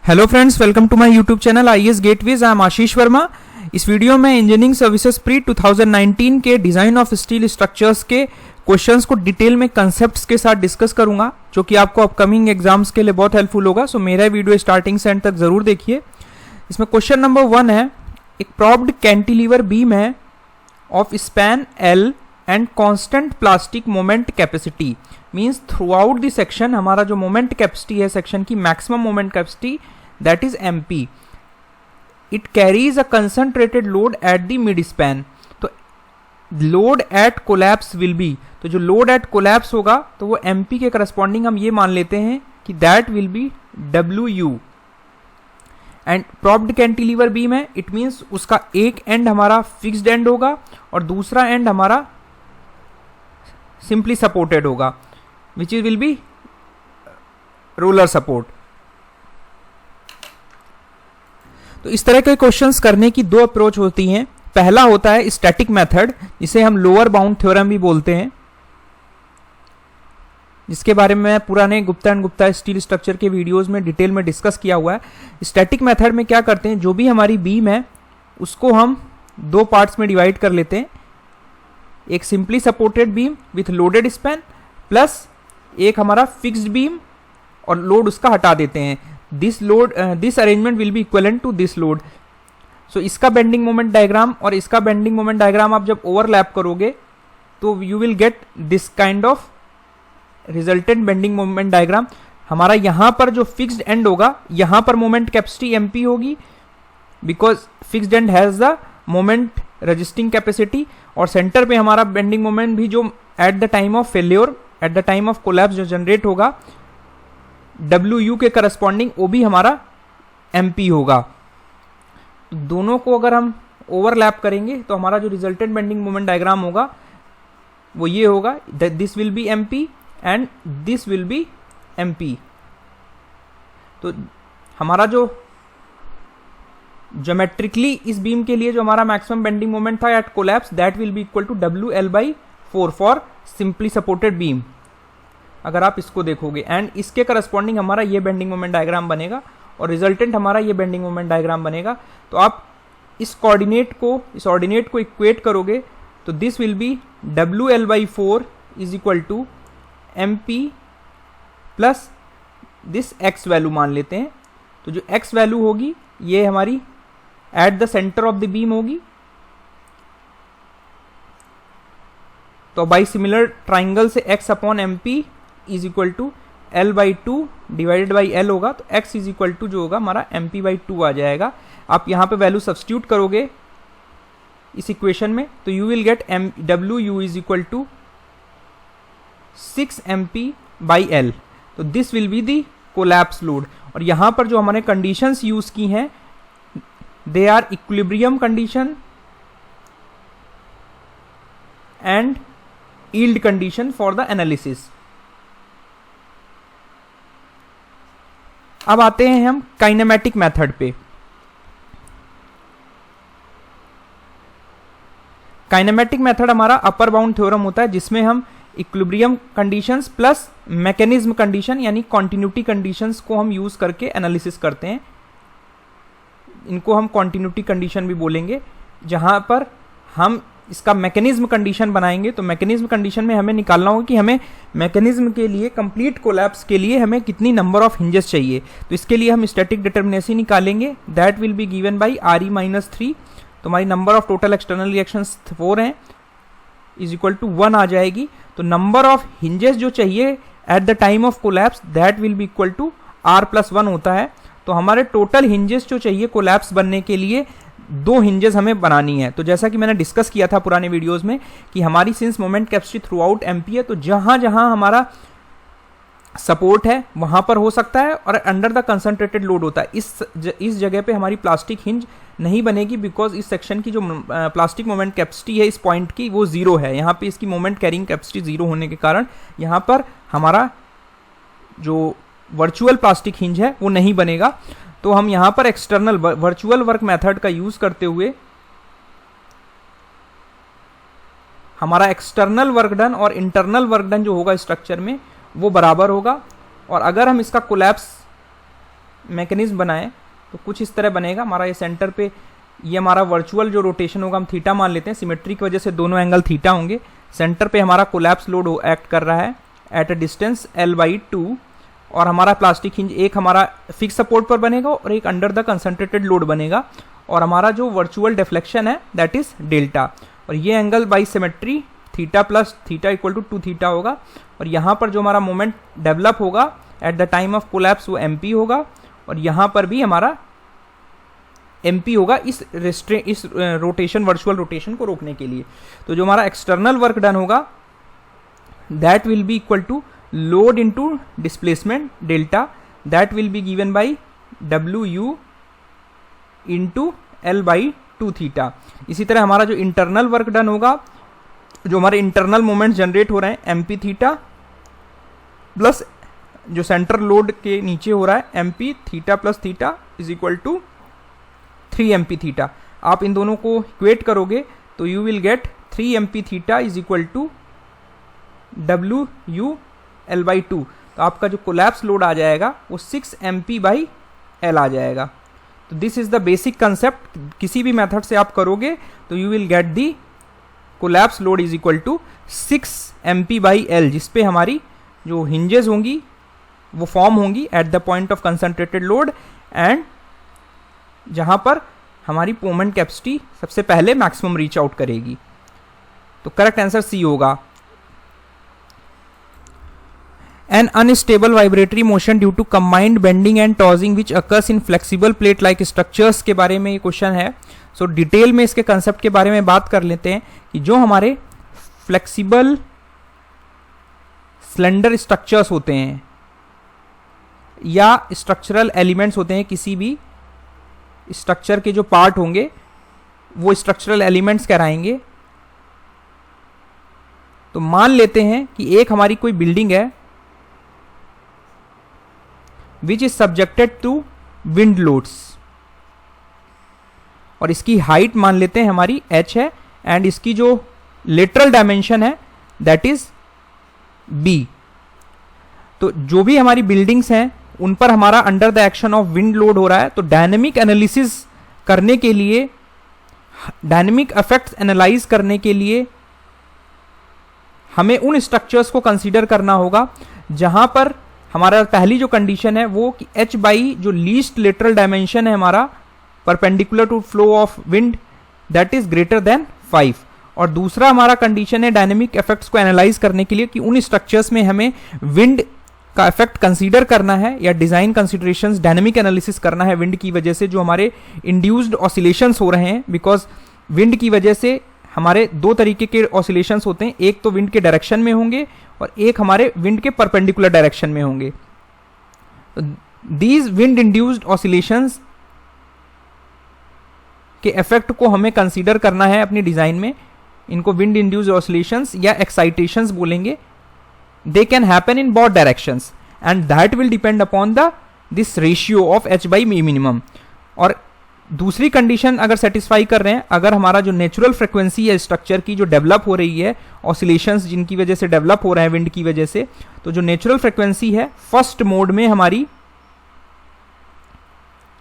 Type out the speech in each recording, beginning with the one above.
Hello friends, welcome to my YouTube channel IAS gateways. I am Ashish Verma. इस video में engineering services pre 2019 के design of steel structures के questions को detail में concepts के साथ डिस्कस करूंगा, जो कि आपको अपकमिंग एग्जाम्स के लिए बहुत हेल्पफुल होगा। सो मेरा वीडियो स्टार्टिंग से एंड तक जरूर देखिए। इसमें क्वेश्चन नंबर 1 है, एक प्रॉप्ड कैंटिलीवर बीम है of span L and constant plastic moment capacity. Means throughout the section हमारा जो मोमेंट कैपेसिटी है सेक्शन की, maximum moment capacity that is MP. It carries a concentrated load at the mid span. तो load at collapse will be, तो जो load at collapse होगा तो वो एमपी के करस्पॉन्डिंग हम ये मान लेते हैं कि that will be W you. And propped cantilever beam है, इट मीन्स उसका एक एंड हमारा फिक्स्ड एंड होगा और दूसरा एंड हमारा सिंपली सपोर्टेड होगा, विच विल बी रोलर सपोर्ट। तो इस तरह के क्वेश्चंस करने की दो अप्रोच होती हैं। पहला होता है स्टैटिक मेथड, जिसे हम लोअर बाउंड थ्योरम भी बोलते हैं, जिसके बारे में पुराने Gupta and Gupta steel structure के वीडियोस में डिटेल में डिस्कस किया हुआ है। स्टैटिक मेथड में क्या करते हैं, जो भी हमारी बीम है उसको हम दो पार्ट्स में डिवाइड कर लेते हैं। एक simply supported beam width loaded span plus एक हमारा फिक्स्ड बीम और लोड उसका हटा देते हैं। This arrangement will be equivalent to this load. So इसका बेंडिंग मोमेंट डायग्राम और इसका बेंडिंग मोमेंट डायग्राम आप जब ओवरलैप करोगे तो you will get this kind of resultant bending moment diagram. हमारा यहां पर जो फिक्स्ड एंड होगा, यहां पर मोमेंट कैपेसिटी एमपी होगी, because fixed and has the moment resisting capacity, और सेंटर पे हमारा बेंडिंग मोमेंट भी जो eight the time of failure, eight the time of collapse जो जनरेट होगा डब्ल्यू यू के करस्पॉन्डिंग, वो भी हमारा एमपी होगा। दोनों को अगर हम ओवरलैप करेंगे तो हमारा जो रिजल्टेंट बेंडिंग मोमेंट डायग्राम होगा वो ये होगा, this will B MP and this will B MP. तो हमारा जो ज्योमेट्रिकली इस बीम के लिए जो हमारा मैक्सिमम बेंडिंग मोमेंट था at collapse, that will be equal to W L by 4 for simply supported beam, अगर आप इसको देखोगे। एंड इसके करस्पॉन्डिंग हमारा ये बेंडिंग मोमेंट डायग्राम बनेगा और रिजल्टेंट हमारा ये बेंडिंग मोमेंट डायग्राम बनेगा। तो आप इस ऑर्डिनेट को इक्वेट करोगे तो this will be W L by 4 is equal to M P plus this X value मान लेते हैं। तो जो एक्स वैल्यू होगी ये हमारी at the centre of the beam होगी। तो बाई सिमिलर ट्राइंगल से x upon M P is equal to L by 2 divided by L होगा। तो x इज इक्वल टू जो होगा हमारा एम पी बाई 2 आ जाएगा। आप यहां पे वैल्यू सब्स्टिट्यूट करोगे इस इक्वेशन में तो you will get W U is equal to 6 M P by L. तो this will be the collapse load. और यहां पर जो हमारे कंडीशंस यूज की हैं, they are equilibrium condition and yield condition for the analysis. अब आते हैं हम काइनेमेटिक मेथड पे। काइनेमेटिक मेथड हमारा अपर बाउंड थ्योरम होता है, जिसमें हम equilibrium conditions plus mechanism condition यानी कॉन्टिन्यूटी कंडीशंस को हम यूज करके एनालिसिस करते हैं। इनको हम कॉन्टिन्यूटी कंडीशन भी बोलेंगे, जहां पर हम इसका मैकेनिज्म कंडीशन बनाएंगे। तो मैकेनिज्म कंडीशन में हमें निकालना होगा कि हमें मैकेनिज्म के लिए कंप्लीट कोलैप्स के लिए हमें कितनी नंबर ऑफ हिंजेस चाहिए। तो इसके लिए हम स्टैटिक डिटर्मिनेसी निकालेंगे, that will be given by R E minus 3। तो हमारी number of total external reactions 4 हैं, इज इक्वल टू 1 आ जाएगी। तो नंबर ऑफ हिंजेस जो चाहिए at the time of collapse, that will be equal to R plus 1 होता है। तो हमारे टोटल हिंजेस जो चाहिए कोलैप्स बनने के लिए 2 हिंजेस हमें बनानी है। तो जैसा कि मैंने डिस्कस किया था पुराने वीडियोस में कि हमारी since moment capacity through out MP है, तो जहां जहां हमारा सपोर्ट है वहां पर हो सकता है और अंडर द कंसंट्रेटेड लोड होता है। इस जगह पे हमारी प्लास्टिक हिंज नहीं बनेगी, बिकॉज इस सेक्शन की जो प्लास्टिक मोमेंट कैपेसिटी है इस पॉइंट की वो 0 है। यहाँ पे इसकी मोमेंट कैरिंग कैपेसिटी 0 होने के कारण यहाँ पर हमारा जो वर्चुअल प्लास्टिक हिंज है वो नहीं बनेगा। तो हम यहाँ पर एक्सटर्नल वर्चुअल वर्क मेथड का यूज करते हुए हमारा एक्सटर्नल वर्क डन और इंटरनल वर्क डन जो होगा स्ट्रक्चर में वो बराबर होगा। और अगर हम इसका कोलैप्स मैकेनिज्म बनाएं तो कुछ इस तरह बनेगा। हमारा ये सेंटर पे ये हमारा वर्चुअल जो रोटेशन होगा हम थीटा मान लेते हैं, सिमेट्री की वजह से दोनों एंगल थीटा होंगे। सेंटर पे हमारा कोलैप्स लोड एक्ट कर रहा है एट अ डिस्टेंस L/2 और हमारा प्लास्टिक हिंज एक हमारा फिक्स सपोर्ट पर बनेगा और एक अंडर द कंसंट्रेटेड लोड बनेगा और हमारा जो वर्चुअल डिफ्लेक्शन है दैट इज डेल्टा। और ये angle by symmetry theta plus theta equal to 2 theta होगा और यहाँ पर जो हमारा मोमेंट डेवलप होगा at the time of collapse वो MP होगा और यहाँ पर भी हमारा MP होगा इस रोटेशन वर्चुअल रोटेशन को रोकने के लिए। तो जो हमारा एक्सटर्नल वर्क डन होगा that will be equal to load into displacement delta, that will be given by WU into L/2 theta. इसी तरह हमारा जो इंटरनल वर्क डन होगा, जो हमारे इंटरनल मोमेंट्स जनरेट हो रहे हैं MP थीटा प्लस जो सेंटर लोड के नीचे हो रहा है MP theta plus theta is equal to 3 MP theta. आप इन दोनों को इक्वेट करोगे तो you will get 3 MP theta is equal to WU L/2। तो आपका जो कोलैप्स लोड आ जाएगा वो 6 MP/L आ जाएगा। तो this is the basic concept. किसी भी मेथड से आप करोगे तो you will get the collapse load is equal to 6 MP/L, जिसपे हमारी जो हिंजेस होंगी वो फॉर्म होंगी at the point of concentrated load and जहां पर हमारी मोमेंट कैपेसिटी सबसे पहले मैक्सिमम रीच आउट करेगी। तो करेक्ट आंसर सी होगा। An unstable vibratory motion due to combined bending and tossing which occurs in flexible plate like structures के बारे में ये क्वेश्चन है। सो डिटेल में इसके कंसेप्ट के बारे में बात कर लेते हैं कि जो हमारे फ्लेक्सिबल स्लेंडर स्ट्रक्चर्स होते हैं या स्ट्रक्चरल एलिमेंट्स होते हैं, किसी भी स्ट्रक्चर के जो पार्ट होंगे वो स्ट्रक्चरल एलिमेंट्स कहलाएंगे। तो मान लेते हैं कि एक हमारी कोई बिल्डिंग है which is subjected to wind loads और इसकी हाइट मान लेते हैं हमारी h है एंड इसकी जो लेटरल डायमेंशन है दैट इज b। तो जो भी हमारी बिल्डिंग्स हैं उन पर हमारा under the action of wind load हो रहा है। तो डायनेमिक एनालिसिस करने के लिए, डायनेमिक इफेक्ट्स एनालाइज करने के लिए हमें उन स्ट्रक्चर्स को कंसीडर करना होगा जहां पर हमारा पहली जो कंडीशन है वो कि h बाई जो लीस्ट लेटरल डायमेंशन है हमारा perpendicular to flow of wind that is greater than 5। और दूसरा हमारा कंडीशन है डायनेमिक इफेक्ट्स को एनालाइज करने के लिए कि उन स्ट्रक्चर्स में हमें विंड का इफेक्ट कंसीडर करना है या डिजाइन कंसीडरेशंस डायनेमिक एनालिसिस करना है विंड की वजह से जो हमारे इंड्यूस्ड ऑसिलेशंस हो रहे हैं। बिकॉज विंड की वजह से हमारे दो तरीके के ऑसिलेशंस होते हैं, एक तो विंड के डायरेक्शन में होंगे और एक हमारे विंड के परपेंडिकुलर डायरेक्शन में होंगे। दीज विंड इंड्यूस्ड ऑसिलेशंस के इफेक्ट को हमें कंसीडर करना है अपनी डिजाइन में। इनको विंड इंड्यूस्ड ऑसिलेशंस या एक्साइटेशंस बोलेंगे। They can happen in both directions and that will depend upon the this ratio of h by minimum. और दूसरी कंडीशन अगर सेटिस्फाई कर रहे हैं, अगर हमारा जो नेचुरल फ्रिक्वेंसी है स्ट्रक्चर की जो डेवलप हो रही है, ऑसिलेशंस जिनकी वजह से डेवलप हो रहे हैं विंड की वजह से, तो जो नेचुरल फ्रिक्वेंसी है फर्स्ट मोड में हमारी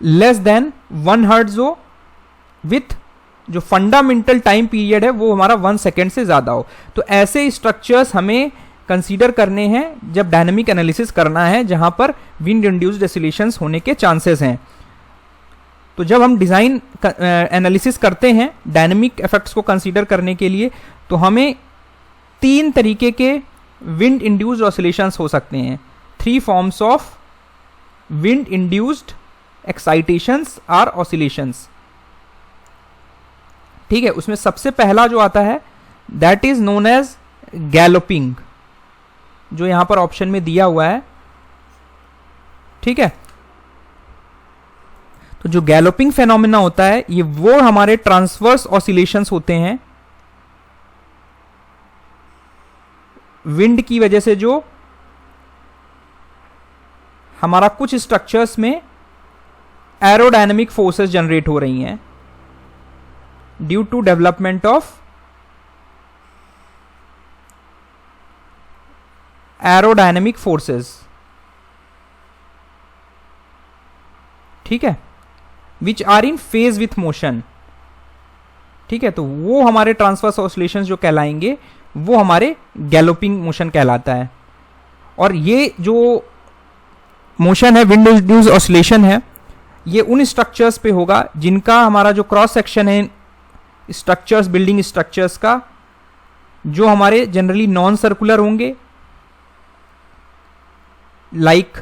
लेस देन 1 हर्ट्ज हो विथ जो फंडामेंटल टाइम पीरियड है वो हमारा 1 सेकेंड से ज्यादा हो। तो ऐसे स्ट्रक्चर्स हमें कंसीडर करने हैं जब डायनेमिक एनालिसिस करना है जहां पर विंड इंड्यूस्ड ऑसिलेशंस होने के चांसेस हैं। तो जब हम डिजाइन एनालिसिस करते हैं डायनेमिक इफेक्ट्स को कंसीडर करने के लिए, तो हमें 3 तरीके के विंड इंड्यूस्ड ऑसिलेशंस हो सकते हैं। 3 forms of wind induced excitations or oscillations. ठीक है, उसमें सबसे पहला जो आता है that is known as galloping, जो यहां पर ऑप्शन में दिया हुआ है। ठीक है, तो जो गैलोपिंग फेनोमेना होता है ये वो हमारे ट्रांसवर्स ऑसिलेशंस होते हैं विंड की वजह से, जो हमारा कुछ स्ट्रक्चर्स में एरोडायनेमिक फोर्सेस जनरेट हो रही हैं due to development of aerodynamic forces. ठीक है, which are in phase with motion. ठीक है, तो वो हमारे ट्रांसवर्स ऑसिलेशंस जो कहलाएंगे वो हमारे गैलोपिंग मोशन कहलाता है। और ये जो मोशन है, विंड इंड्यूस ऑसिलेशन है, ये उन स्ट्रक्चर्स पे होगा जिनका हमारा जो क्रॉस सेक्शन है स्ट्रक्चर्स, बिल्डिंग स्ट्रक्चर्स का, जो हमारे जनरली नॉन सर्कुलर होंगे, लाइक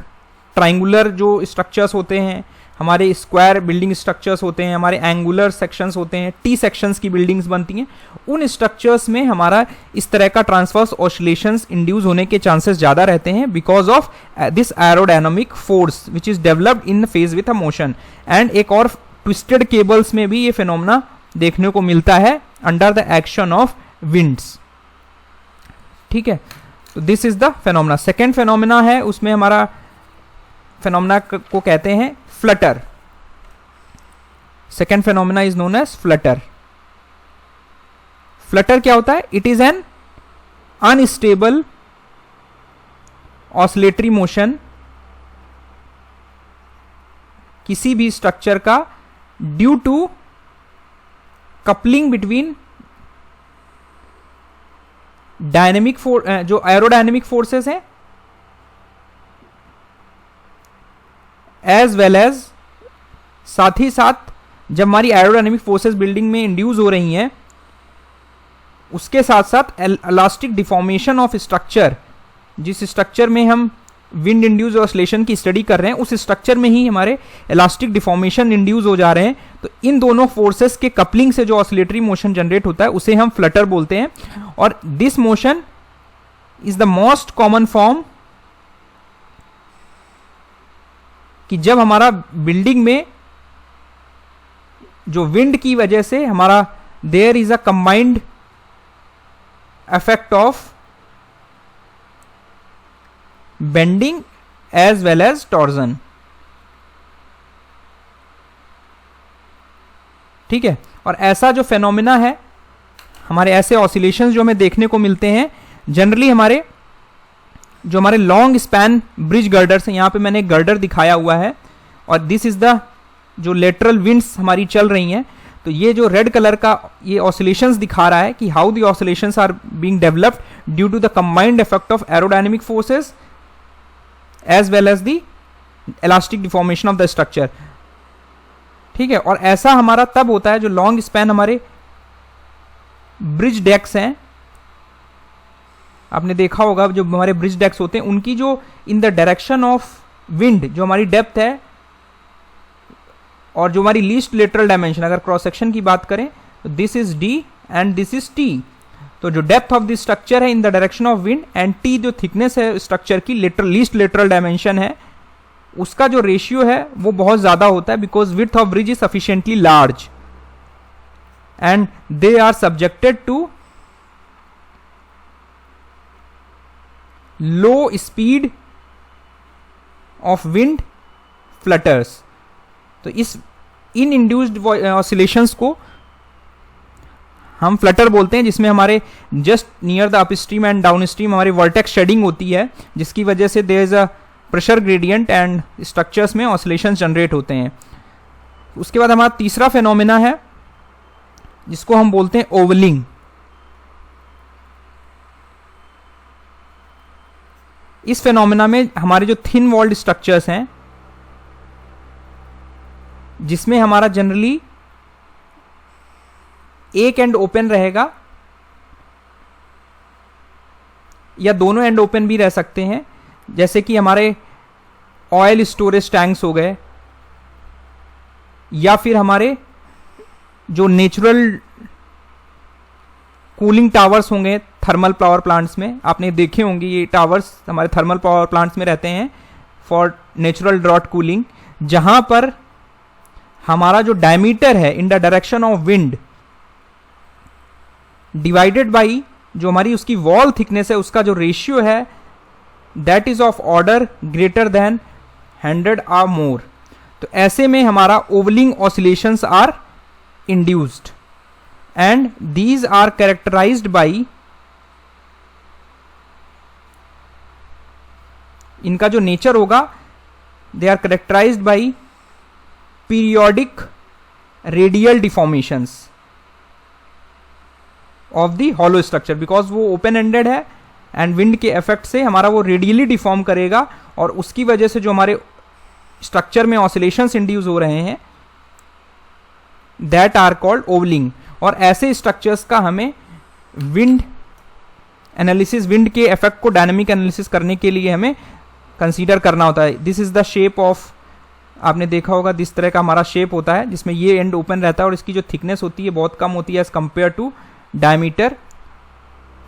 ट्राइंगुलर जो स्ट्रक्चर्स होते हैं, हमारे स्क्वायर बिल्डिंग स्ट्रक्चर्स होते हैं, हमारे एंगुलर सेक्शंस होते हैं, टी सेक्शंस की बिल्डिंग्स बनती हैं, उन स्ट्रक्चर्स में हमारा इस तरह का ट्रांसवर्स ऑसिलेशंस इंड्यूस होने के चांसेस ज़्यादा रहते हैं because of this aerodynamic force which is developed in phase with a motion. And एक और ट्विस्टेड केबल्स में भी ये फिनोमेना देखने को मिलता है under the action of winds. ठीक है, तो this is the phenomena. Second phenomena है, उसमें हमारा फिनोमेना को कहते हैं flutter. Second phenomena is known as flutter. Flutter क्या होता है? It is an unstable oscillatory motion किसी भी स्ट्रक्चर का due to coupling between dynamic जो एरोडायनेमिक फोर्सेस हैं एज वेल एज, साथ ही साथ जब हमारी एरोडायनेमिक फोर्सेस बिल्डिंग में इंड्यूस हो रही हैं उसके साथ साथ इलास्टिक डिफॉर्मेशन ऑफ स्ट्रक्चर, जिस स्ट्रक्चर में हम विंड इंड्यूस ऑसिलेशन की स्टडी कर रहे हैं उस स्ट्रक्चर में ही हमारे इलास्टिक डिफॉर्मेशन इंड्यूस हो जा रहे हैं। तो इन दोनों फोर्सेस के कपलिंग से जो ऑसिलेटरी मोशन जनरेट होता है उसे हम फ्लटर बोलते हैं। और this motion is the most common form कि जब हमारा बिल्डिंग में जो विंड की वजह से हमारा there is a combined effect of bending as well as torsion. ठीक है, और ऐसा जो फेनोमेना है, हमारे ऐसे ऑसिलेशंस जो हमें देखने को मिलते हैं जनरली हमारे जो हमारे लॉन्ग स्पैन ब्रिज गर्डर्स हैं, यहां पे मैंने एक गर्डर दिखाया हुआ है और दिस इज द जो लेटरल विंड्स हमारी चल रही हैं। तो ये जो रेड कलर का ये ऑसिलेशंस दिखा रहा है कि how the oscillations are being developed due to the combined effect of aerodynamic forces as well as the elastic deformation of the structure. ठीक है, और ऐसा हमारा तब होता है जो लॉन्ग स्पैन हमारे ब्रिज डेक्स हैं, आपने देखा होगा जो हमारे ब्रिज डेक्स होते हैं उनकी जो in the direction of wind जो हमारी डेप्थ है और जो हमारी लीस्ट लेटरल डायमेंशन, अगर क्रॉस सेक्शन की बात करें तो this is D and this is T. तो जो डेप्थ ऑफ दिस स्ट्रक्चर है in the direction of wind and T जो थिकनेस है स्ट्रक्चर की लीस्ट लेटरल डायमेंशन है, उसका जो रेशियो है वो बहुत ज्यादा होता है because width of bridge is sufficiently large and they are subjected to low speed of wind flutters. तो इस इन इंड्यूस्ड ऑसिलेशंस को हम फ्लटर बोलते हैं, जिसमें हमारे just near the upstream and downstream हमारी वर्टेक्स शेडिंग होती है जिसकी वजह से there is a pressure gradient and structures में ऑसिलेशंस जनरेट होते हैं। उसके बाद हमारा तीसरा फेनोमेना है जिसको हम बोलते हैं ओवलिंग। इस फेनोमेना में हमारे जो थिन वॉल्ड स्ट्रक्चर्स हैं जिसमें हमारा जनरली एक एंड ओपन रहेगा या दोनों एंड ओपन भी रह सकते हैं, जैसे कि हमारे ऑयल स्टोरेज टैंक्स हो गए या फिर हमारे जो नेचुरल कूलिंग टावर्स होंगे थर्मल पावर प्लांट्स में। आपने देखे होंगे ये टावर्स हमारे थर्मल पावर प्लांट्स में रहते हैं फॉर नेचुरल ड्रॉट कूलिंग, जहां पर हमारा जो डायमीटर है in the direction of wind divided by जो हमारी उसकी वॉल थिकनेस है उसका जो रेशियो है that is of order greater than 100 or more. तो ऐसे में हमारा ovalling oscillations are induced and these are characterized by, इनका जो नेचर होगा they are characterized by periodic radial deformations of the hollow structure, because वो open ended है and wind के इफेक्ट से हमारा वो रेडियली डिफॉर्म करेगा और उसकी वजह से जो हमारे स्ट्रक्चर में ऑसिलेशंस इंड्यूस हो रहे हैं दैट आर कॉल्ड ओवलिंग। और ऐसे स्ट्रक्चर्स का हमें विंड एनालिसिस, विंड के इफेक्ट को डायनामिक एनालिसिस करने के लिए हमें कंसीडर करना होता है। This is the shape of, आपने देखा होगा जिस तरह का हमारा शेप होता है जिसमें ये एंड ओपन रहता है और इसकी जो थिकनेस होती है बहुत कम होती है एज कंपेयर टू डायमीटर।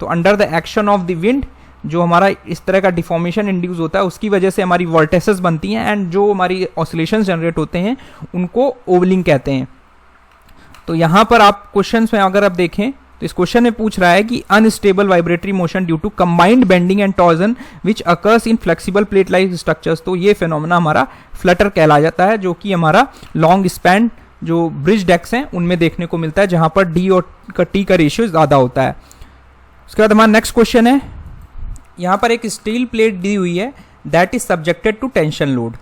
तो under the action of the wind जो हमारा इस तरह का डिफॉर्मेशन इंड्यूस होता है उसकी वजह से हमारी वॉर्टिसेस बनती हैं एंड जो हमारी ऑसिलेशंस जनरेट होते हैं उनको ओवलिंग कहते हैं। तो यहाँ पर आप क्वेश्चन में अगर आप देखें तो इस क्वेश्चन में पूछ रहा है कि unstable vibratory motion due to combined bending and torsion which occurs in flexible plate like structures. तो ये फिनोमेना हमारा फ्लटर कहला जाता है, जो कि हमारा लॉन्ग स्पैन जो ब्रिज डेक्स हैं उनमें देखने को मिलता है, जहां पर डी और टी का रेशियो ज्यादा होता है। उसके बाद हमारा नेक्स्ट क्वेश्चन है, यहां पर एक स्टील प्लेट दी हुई है that is subjected to tension load.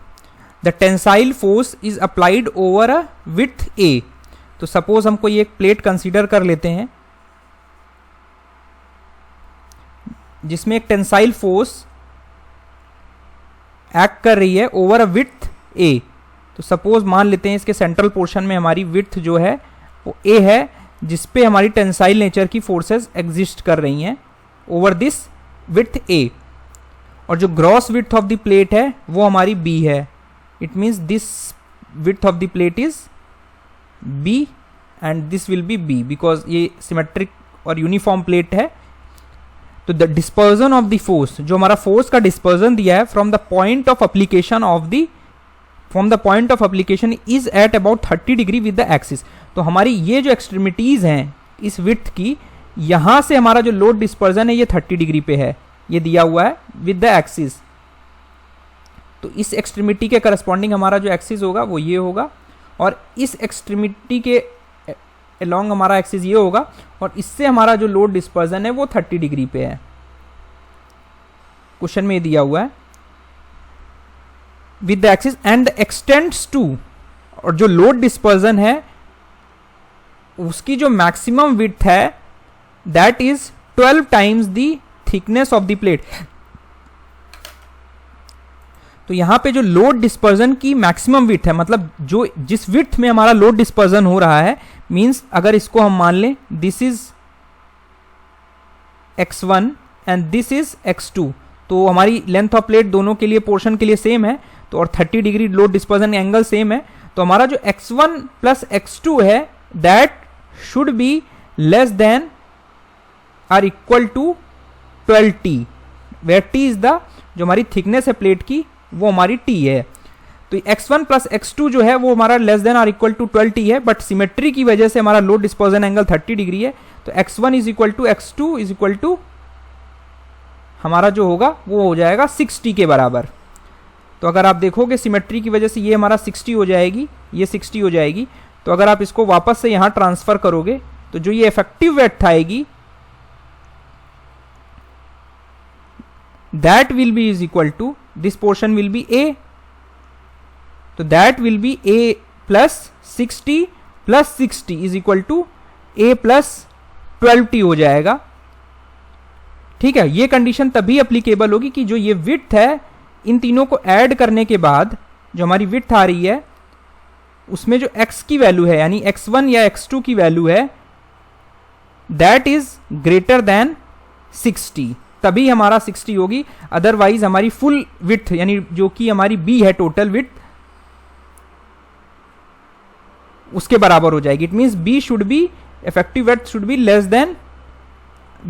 The tensile force is applied over a width A. तो सपोज हम कोई एक प्लेट कंसीडर कर लेते हैं जिसमें एक टेंसाइल फोर्स एक्ट कर रही है ओवर अ विड्थ ए। तो सपोज मान लेते हैं इसके सेंट्रल पोर्शन में हमारी विड्थ जो है वो ए है, जिसपे हमारी टेंसाइल नेचर की फोर्सेस एग्जिस्ट कर रही हैं ओवर दिस विड्थ ए, और जो gross width of the plate है वो हमारी बी है। It means this width of the plate is b and this will be b, because ये सिमेट्रिक और यूनिफॉर्म प्लेट है। तो the dispersion of the force, जो हमारा फोर्स का डिस्पर्जन दिया है from the point of application is at about 30 degree with the axis. तो हमारी ये जो एक्सट्रीमिटीज हैं इस विड्थ की, यहां से हमारा जो लोड डिस्पर्जन है ये 30 डिग्री पे है, ये दिया हुआ है विद द एक्सिस। तो इस एक्सट्रीमिटी के करस्पॉन्डिंग हमारा जो एक्सिस होगा वो ये होगा, और इस एक्सट्रीमिटी के अलॉन्ग हमारा एक्सिस ये होगा, और इससे हमारा जो लोड डिस्पर्जन है वो 30 डिग्री पे है। क्वेश्चन में ये दिया हुआ है with the axis and extends to, और जो लोड डिस्पर्जन है उसकी जो मैक्सिमम विड्थ है that is 12 times the thickness of the plate. तो यहां पे जो लोड डिस्पर्जन की मैक्सिमम विड्थ है, मतलब जो जिस विड्थ में हमारा लोड डिस्पर्जन हो रहा है, मींस अगर इसको हम मान लें this is x1 and this is x2, तो हमारी लेंथ ऑफ प्लेट दोनों के लिए पोर्शन के लिए सेम है, तो और 30 degree load dispersion angle same है। तो हमारा जो x1 प्लस x2 है that should be less than or equal to 12t, where t is the जो हमारी थिकनेस है प्लेट की वो हमारी t है। तो x1 प्लस x2 जो है वो हमारा less than or equal to 12t है, बट सिमेट्री की वजह से हमारा लोड डिस्पर्जन एंगल 30 डिग्री है। तो x1 is equal to x2 is equal to हमारा जो होगा वो हो जाएगा 60 के बराबर। तो अगर आप देखोगे सिमेट्री की वजह से ये हमारा 60 हो जाएगी, ये 60 हो जाएगी। तो अगर आप इसको वापस से यहां ट्रांसफर करोगे तो जो ये इफेक्टिव वेट आएगी that will be is equal to this portion will be a, तो that will be a plus 60 plus 60 is equal to a plus 12t हो जाएगा। ठीक है, ये कंडीशन तभी अप्लीकेबल होगी कि जो ये विड्थ है इन तीनों को ऐड करने के बाद जो हमारी विड्थ आ रही है उसमें जो x की वैल्यू है यानी x1 या x2 की वैल्यू है दैट इज ग्रेटर देन 60, तभी हमारा 60 होगी। अदरवाइज हमारी फुल विड्थ यानी जो कि हमारी b है टोटल विड्थ उसके बराबर हो जाएगी। It means b should be effective width should be less then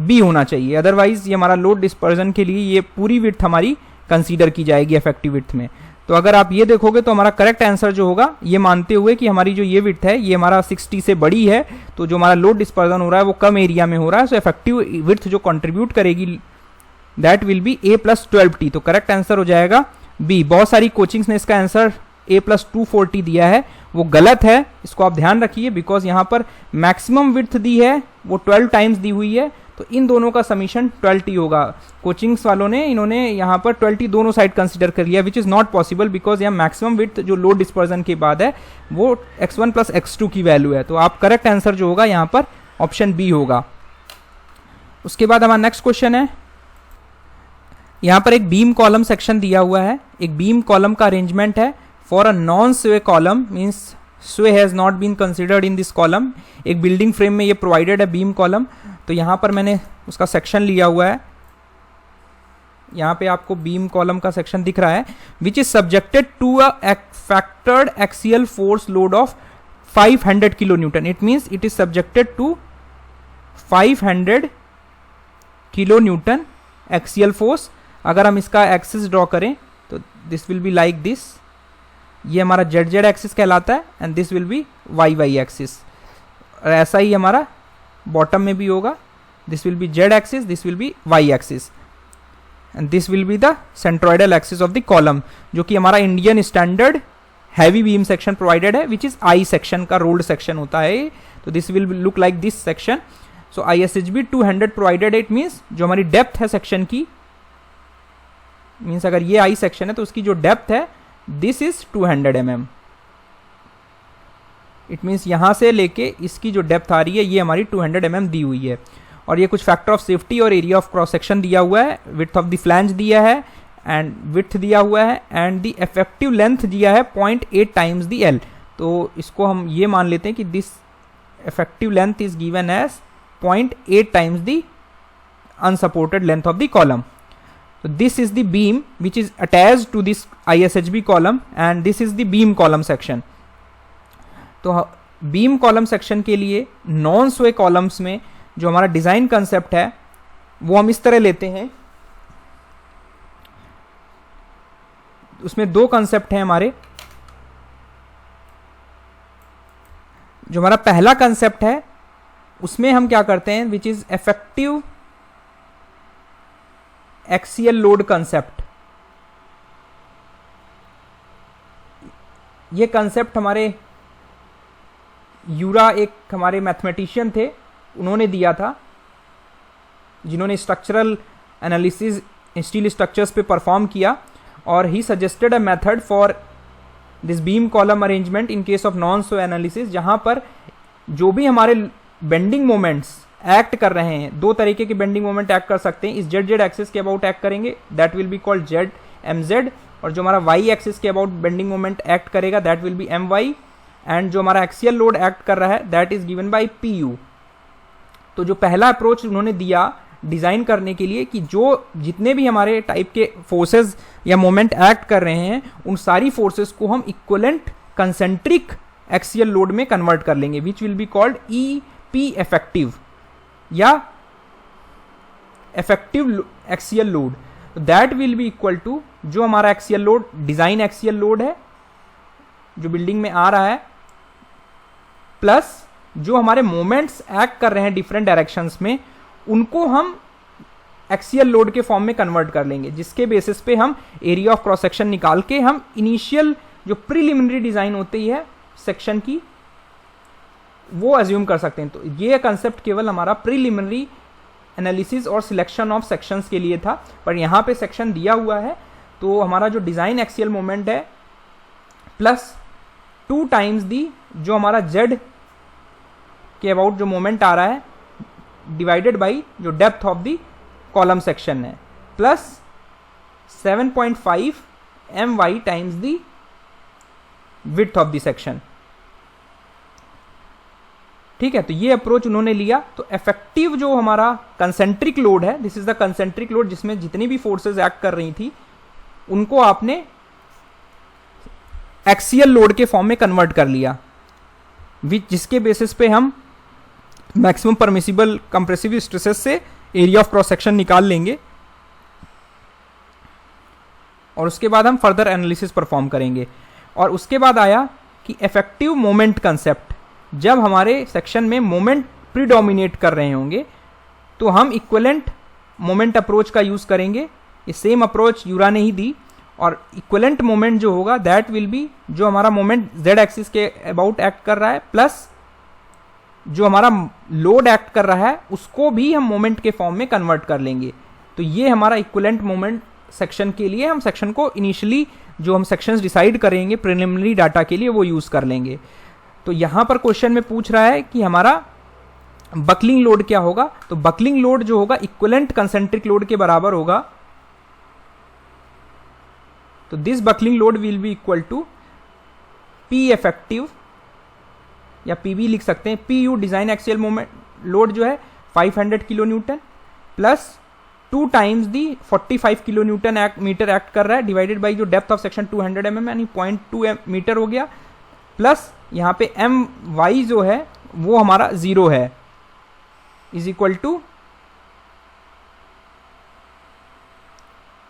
b होना चाहिए, अदरवाइज ये हमारा लोड डिस्पर्जन के लिए ये पूरी विड्थ हमारी कंसीडर की जाएगी इफेक्टिव विड्थ में। तो अगर आप ये देखोगे तो हमारा करेक्ट आंसर जो होगा ये मानते हुए कि हमारी जो ये विड्थ है ये हमारा 60 से बड़ी है, तो जो हमारा लोड डिस्पर्जन हो रहा है वो कम एरिया में हो रहा है, सो इफेक्टिव विड्थ जो कंट्रीब्यूट करेगी that will B a plus 12t। तो करेक्ट आंसर हो जाएगा b। बहुत सारी कोचिंग्स ने इसका आंसर a प्लस 240 दिया है, वो गलत है, इसको आप ध्यान रखिए, बिकॉज यहाँ पर मैक्सिमम विड्थ दी है वो 12 टाइम्स दी हुई है, तो इन दोनों का समीशन 12t होगा। कोचिंग्स वालों ने इन्होंने यहाँ पर 12t दोनों साइड कंसिडर कर लिया, which is not possible because यहाँ मैक्सिमम विड्थ जो लोड डिस्पर्जन के बाद है वो x1 प्लस x2 की वैल्यू है। तो आप करेक्ट आंसर जो होगा यहाँ पर ऑप्शन बी होगा। उसके बाद हमारा नेक्स्ट क्वेश्चन है, यहाँ पर एक बीम कॉलम सेक्शन दिया हुआ है। एक बीम कॉलम का अरेंजमेंट है for a non sway column, means sway has not been considered in this column. एक बिल्डिंग फ्रेम में ये प्रोवाइडेड है बीम कॉलम। तो यहाँ पर मैंने उसका सेक्शन लिया हुआ है, यहाँ पे आपको बीम कॉलम का सेक्शन दिख रहा है, which is subjected to a factored axial force load of 500 kilo newton. It means it is subjected to 500 kilo newton axial force. अगर हम इसका एक्सिस ड्रॉ करें तो this will be like this, ये हमारा जेड जेड एक्सिस कहलाता है and this will be Y Y axis. और ऐसा ही हमारा बॉटम में भी होगा, this will be Z axis, this will be Y axis and this will be the centroidal axis of the column, जो कि हमारा Indian standard heavy beam section provided है, विच इज आई सेक्शन का rolled section होता है। तो this will look like this section. So ISHB 200 provided है। It means जो हमारी डेप्थ है सेक्शन की, मीन्स अगर ये आई सेक्शन है तो उसकी जो डेप्थ है this is 200 mm। It means यहां से लेके इसकी जो डेप्थ आ रही है ये हमारी 200 mm दी हुई है। और ये कुछ फैक्टर ऑफ सेफ्टी और एरिया ऑफ क्रॉस सेक्शन दिया हुआ है, विड्थ ऑफ द फ्लैंज दिया है एंड विड्थ दिया हुआ है एंड द इफेक्टिव लेंथ दिया है 0.8 टाइम्स द L। तो इसको हम ये मान लेते हैं कि this effective length is given as 0.8 times the unsupported length of the column. So this is the beam which is attached to this ISHB column and this is the beam column section. तो beam column section के लिए non स्वे columns में जो हमारा design concept है वो हम इस तरह लेते हैं। उसमें दो कंसेप्ट हैं हमारे। जो हमारा पहला कंसेप्ट है उसमें हम क्या करते हैं, which is effective axial load concept. ये कंसेप्ट हमारे यूरा एक हमारे मैथमेटिशियन थे, उन्होंने दिया था, जिन्होंने स्ट्रक्चरल एनालिसिस स्टील स्ट्रक्चर्स पे परफॉर्म किया। और he suggested a method for this beam column arrangement in case of non स्वे एनालिसिस, जहां पर जो भी हमारे बेंडिंग मोमेंट्स एक्ट कर रहे हैं, दो तरीके के बेंडिंग मोमेंट एक्ट कर सकते हैं। इस जेड जेड एक्सिस के अबाउट एक्ट करेंगे, that will be called Z M Z. और जो हमारा वाई एक्सिस के अबाउट बेंडिंग मोमेंट एक्ट करेगा that will be M Y. And जो हमारा एक्सियल लोड एक्ट कर रहा है that is given by P U. तो जो पहला अप्रोच उन्होंने दिया डिजाइन करने के लिए कि जो जितने भी हमारे टाइप के फोर्सेस या मोमेंट एक्ट कर रहे हैं उन सारी फोर्सेस को हम इक्वलेंट कंसेंट्रिक एक्सियल लोड में कन्वर्ट कर लेंगे, which will be called E P effective या effective axial load. That will be equal to जो हमारा axial load design axial load है जो बिल्डिंग में आ रहा है, प्लस जो हमारे मोमेंट्स एक्ट कर रहे हैं डिफरेंट डायरेक्शंस में, उनको हम एक्सियल लोड के फॉर्म में कन्वर्ट कर लेंगे, जिसके बेसिस पे हम एरिया ऑफ क्रॉस सेक्शन निकाल के हम इनिशियल जो प्रीलिमिनरी डिजाइन होती है सेक्शन की वो अज्यूम कर सकते हैं। तो ये कंसेप्ट केवल हमारा प्रीलिमिनरी एनालिसिस और सिलेक्शन ऑफ सेक्शंस के लिए था, पर यहाँ पे सेक्शन दिया हुआ है। तो हमारा जो डिजाइन एक्सियल मोमेंट है प्लस 2 टाइम्स दी जो हमारा जेड के अबाउट जो मोमेंट आ रहा है डिवाइडेड बाई जो depth of the column section है, plus 7.5 my times the width of the section. ठीक है, तो ये अप्रोच उन्होंने लिया। तो इफेक्टिव जो हमारा कंसेंट्रिक लोड है, this is the concentric load, जिसमें जितनी भी फोर्सेस एक्ट कर रही थी उनको आपने एक्सियल लोड के फॉर्म में कन्वर्ट कर लिया, जिसके बेसिस पे हम मैक्सिमम परमिसिबल कंप्रेसिव स्ट्रेसेस से एरिया ऑफ क्रॉस सेक्शन निकाल लेंगे और उसके बाद हम फर्दर एनालिसिस परफॉर्म करेंगे। और उसके बाद आया कि इफेक्टिव मोमेंट कंसेप्ट। जब हमारे सेक्शन में मोमेंट प्रीडोमिनेट कर रहे होंगे तो हम इक्विवेलेंट मोमेंट अप्रोच का यूज करेंगे। ये सेम अप्रोच यूरा ने ही दी। और इक्विवेलेंट मोमेंट जो होगा दैट विल बी जो हमारा मोमेंट जेड एक्सिस के अबाउट एक्ट कर रहा है, प्लस जो हमारा लोड एक्ट कर रहा है उसको भी हम मोमेंट के फॉर्म में कन्वर्ट कर लेंगे। तो ये हमारा इक्विवेलेंट मोमेंट सेक्शन के लिए हम सेक्शन को इनिशियली जो हम सेक्शंस डिसाइड करेंगे प्रिलिमिनरी डाटा के लिए वो यूज कर लेंगे। तो यहां पर क्वेश्चन में पूछ रहा है कि हमारा बकलिंग लोड क्या होगा। तो बकलिंग लोड जो होगा इक्विवेलेंट कंसेंट्रिक लोड के बराबर होगा। तो this buckling load will be equal to P effective या पीबी लिख सकते हैं, P U design axial moment load जो है 500 kilo newton plus 2 times the 45 kilo newton metre act कर रहा है डिवाइडेड बाई जो डेप्थ ऑफ सेक्शन 200 mm यानी 0.2 मीटर हो गया, प्लस यहाँ पे एम वाई जो है वो हमारा 0 है, इज इक्वल टू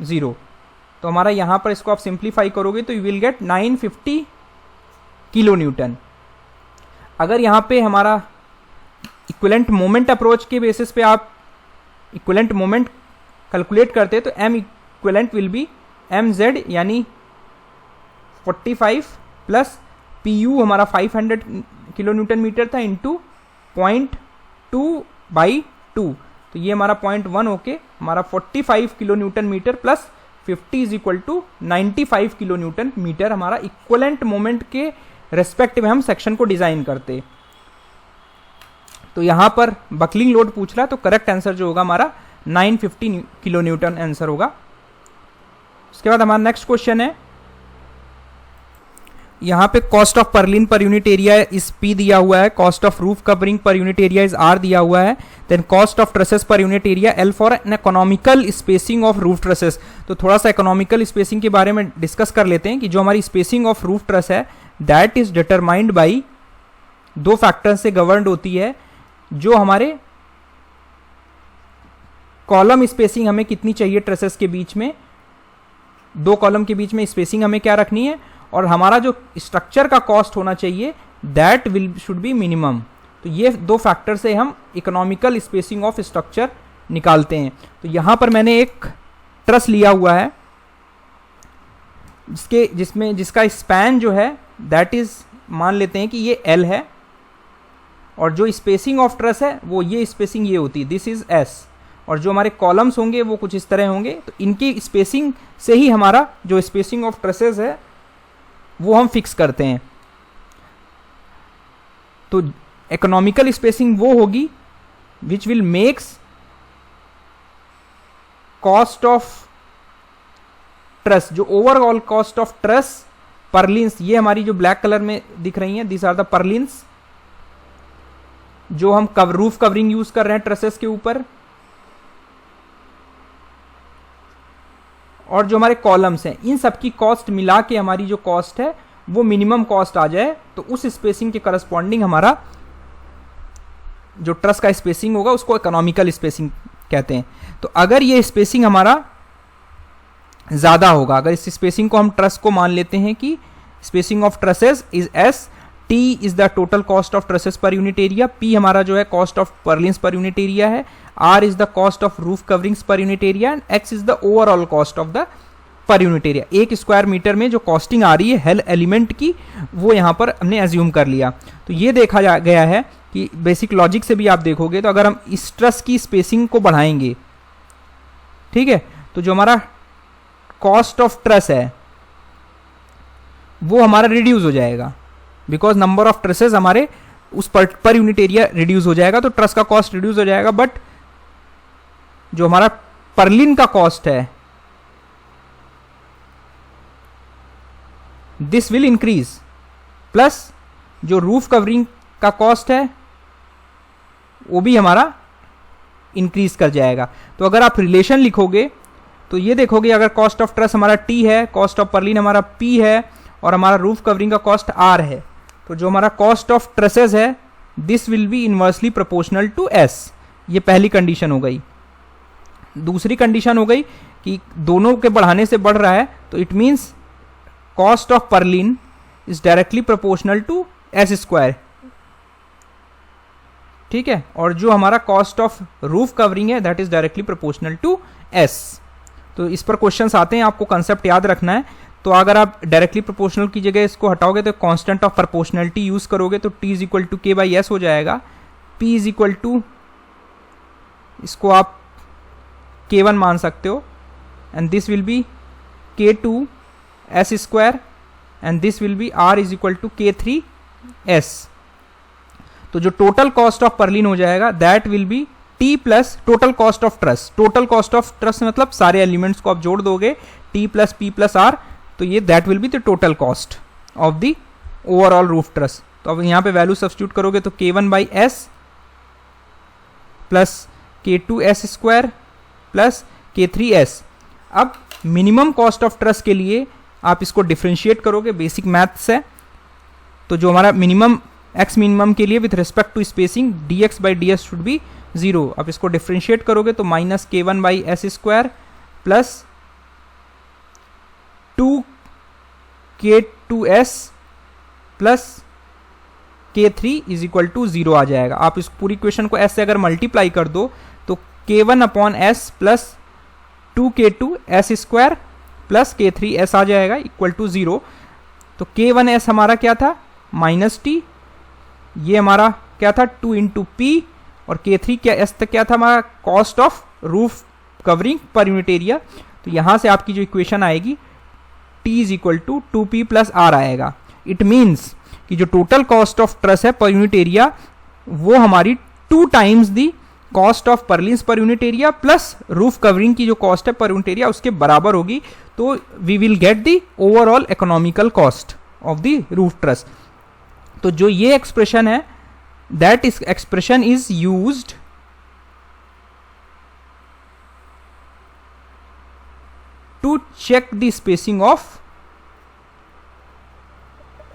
0। तो हमारा यहां पर इसको आप सिंप्लीफाई करोगे तो you will get 950 kilo newton. अगर यहां पे हमारा इक्विवेलेंट मोमेंट अप्रोच के बेसिस पे आप इक्विवेलेंट मोमेंट कैलकुलेट करते हैं तो M equivalent will be M Z यानी 45 प्लस पी यू हमारा 500 किलो न्यूटन मीटर था इंटू 0.2/2। तो ये हमारा 0.1 होके हमारा 45 kilo newton metre plus 50 is equal to 95 kilo newton metre हमारा इक्विवेलेंट मोमेंट के रेस्पेक्ट में हम सेक्शन को डिजाइन करते। तो यहां पर बकलिंग लोड पूछ रहा है तो करेक्ट आंसर जो होगा हमारा 950 किलो न्यूटन आंसर होगा। उसके बाद हमारा नेक्स्ट क्वेश्चन है, यहां पे cost of purlin per unit area is P दिया हुआ है, cost of roof covering per unit area is R दिया हुआ है, then cost of trusses per unit area L for an economical spacing of roof trusses. तो थोड़ा सा economical spacing के बारे में डिस्कस कर लेते हैं कि जो हमारी स्पेसिंग ऑफ रूफ ट्रस है that is determined by 2 factor से गवर्नड होती है। जो हमारे कॉलम स्पेसिंग हमें कितनी चाहिए ट्रसेस के बीच में, 2 कॉलम के बीच में स्पेसिंग हमें क्या रखनी है, और हमारा जो स्ट्रक्चर का कॉस्ट होना चाहिए that will should be minimum. तो ये 2 फैक्टर से हम इकोनॉमिकल स्पेसिंग ऑफ स्ट्रक्चर निकालते हैं। तो यहां पर मैंने एक ट्रस लिया हुआ है जिसका स्पैन जो है दैट इज मान लेते हैं कि ये L है, और जो स्पेसिंग ऑफ ट्रस है वो ये स्पेसिंग ये होती है, दिस इज S, और जो हमारे कॉलम्स होंगे वो कुछ इस तरह होंगे। तो इनकी स्पेसिंग से ही हमारा जो स्पेसिंग ऑफ ट्रसेस है वो हम फिक्स करते हैं। तो इकोनॉमिकल स्पेसिंग वो होगी which will makes cost of truss, जो overall cost of truss purlins, ये हमारी जो ब्लैक कलर में दिख रही हैं दिस आर द पर्लिन्स जो हम रूफ कवरिंग यूज कर रहे हैं ट्रसेस के ऊपर, और जो हमारे कॉलम्स हैं इन सब की कॉस्ट मिला के हमारी जो कॉस्ट है वो मिनिमम कॉस्ट आ जाए। तो उस स्पेसिंग के करस्पॉन्डिंग हमारा जो ट्रस का स्पेसिंग होगा उसको इकोनॉमिकल स्पेसिंग कहते हैं। तो अगर ये स्पेसिंग हमारा ज्यादा होगा, अगर इस स्पेसिंग को हम ट्रस को मान लेते हैं कि spacing of trusses is S, T is the total cost of trusses per unit area, P हमारा जो है cost of purlins per unit area है, R is the cost of roof coverings per unit area, and X is the overall cost of the per unit area. 1 square metre में जो costing आ रही है hello element की वो यहां पर हमने एज्यूम कर लिया। तो ये देखा गया है कि बेसिक लॉजिक से भी आप देखोगे तो अगर हम इस ट्रस की स्पेसिंग को बढ़ाएंगे, ठीक है, तो जो हमारा कॉस्ट ऑफ ट्रस है वो हमारा रिड्यूस हो जाएगा, बिकॉज नंबर ऑफ ट्रसेस हमारे उस पर यूनिट एरिया रिड्यूस हो जाएगा, तो ट्रस का कॉस्ट रिड्यूस हो जाएगा। बट जो हमारा पर्लिन का कॉस्ट है दिस विल इंक्रीज, प्लस जो रूफ कवरिंग का कॉस्ट है वो भी हमारा इंक्रीज कर जाएगा। तो अगर आप रिलेशन लिखोगे तो ये देखोगे अगर कॉस्ट ऑफ ट्रस हमारा T है, कॉस्ट ऑफ पर्लिन हमारा P है, और हमारा रूफ कवरिंग का कॉस्ट R है, तो जो हमारा कॉस्ट ऑफ ट्रसेस है this will be inversely proportional to S। ये पहली कंडीशन हो गई। दूसरी कंडीशन हो गई कि दोनों के बढ़ाने से बढ़ रहा है, तो it means cost of purlin is directly proportional to S square, ठीक है, और जो हमारा कॉस्ट ऑफ रूफ कवरिंग है that is directly proportional to S। तो इस पर क्वेश्चंस आते हैं, आपको कंसेप्ट याद रखना है। तो अगर आप डायरेक्टली प्रोपोर्शनल की जगह इसको हटाओगे तो कांस्टेंट ऑफ प्रोपोर्शनलिटी यूज करोगे तो T is equal to K by S हो जाएगा, P इज इक्वल टू, इसको आप K1 मान सकते हो, and this will be K2 S square, and this will be R is equal to K3 S। तो जो टोटल कॉस्ट ऑफ पर्लिन हो जाएगा that will B T plus total cost of truss. Total cost of truss मतलब सारे elements को आप जोड़ दोगे, T plus P plus R, तो ये that will be the total cost of the overall roof truss. तो अब यहाँ पे वैल्यू सब्स्टिट्यूट करोगे तो K1 by S plus K2 S square plus K3 S। अब मिनिमम कॉस्ट ऑफ ट्रस के लिए आप इसको डिफ्रेंशिएट करोगे, बेसिक मैथ्स है। तो जो हमारा मिनिमम एक्स मिनिमम के लिए with respect to spacing dx by ds should be 0। आप इसको डिफ्रेंशिएट करोगे तो minus K1 by S square plus 2K2S plus K3 is equal to 0 आ जाएगा। आप इस पूरी इक्वेशन को S से अगर मल्टीप्लाई कर दो तो K1 upon S plus 2K2S square plus K3S आ जाएगा इक्वल टू 0। तो K1S हमारा क्या था, माइनस T, ये हमारा क्या था 2 इंटू P, और K3 क्या S तक क्या था हमारा cost of roof covering per unit area. तो यहां से आपकी जो इक्वेशन आएगी T is equal to 2P plus R आएगा। इट मीन्स कि जो टोटल कॉस्ट ऑफ ट्रस है पर यूनिट एरिया वो हमारी 2 times the cost of purlins per unit area plus roof covering की जो कॉस्ट है पर यूनिट एरिया उसके बराबर होगी। तो we will get the overall economical cost of the roof truss. तो जो ये एक्सप्रेशन है दैट इस expression is used to check the spacing of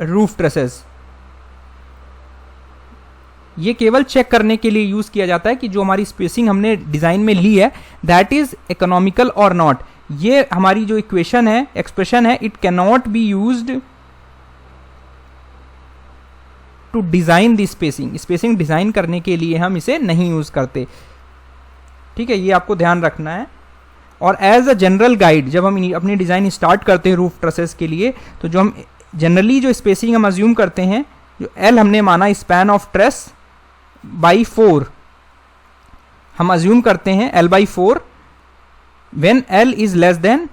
roof trusses. ये केवल चेक करने के लिए यूज किया जाता है कि जो हमारी स्पेसिंग हमने डिजाइन में ली है दैट इज इकोनॉमिकल और नॉट। ये हमारी जो इक्वेशन है, एक्सप्रेशन है, it can not be used to design the spacing. Spacing design करने के लिए हम इसे नहीं यूज करते, ठीक है, ये आपको ध्यान रखना है। और एज अ जनरल गाइड जब हम अपनी डिजाइन स्टार्ट करते हैं रूफ ट्रसेस के लिए, तो जो हम जनरली जो स्पेसिंग हम अज्यूम करते हैं, जो L हमने माना स्पैन ऑफ ट्रेस बाई 4, हम अज्यूम करते हैं L by 4 when L is less than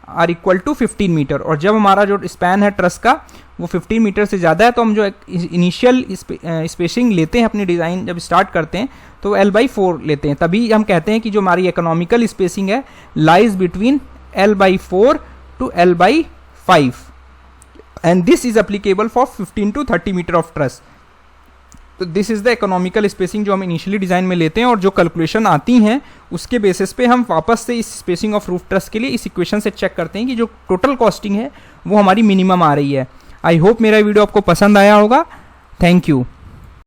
or equal to 15 metre. और जब हमारा जो स्पैन है ट्रस का वो 15 मीटर से ज़्यादा है तो हम जो इनिशियल स्पेसिंग लेते हैं अपनी डिज़ाइन जब स्टार्ट करते हैं तो L बाई 4 लेते हैं। तभी हम कहते हैं कि जो हमारी इकोनॉमिकल स्पेसिंग है lies between L by 4 to L by 5, and this is applicable for 15 to 30 metre of truss. तो this is the economical spacing जो हम इनिशियली डिजाइन में लेते हैं, और जो कैलकुलेशन आती हैं उसके बेसिस पे हम वापस से इस स्पेसिंग ऑफ रूफ ट्रस के लिए इस इक्वेशन से चेक करते हैं कि जो टोटल कॉस्टिंग है वो हमारी मिनिमम आ रही है। आई होप मेरा वीडियो आपको पसंद आया होगा। Thank you.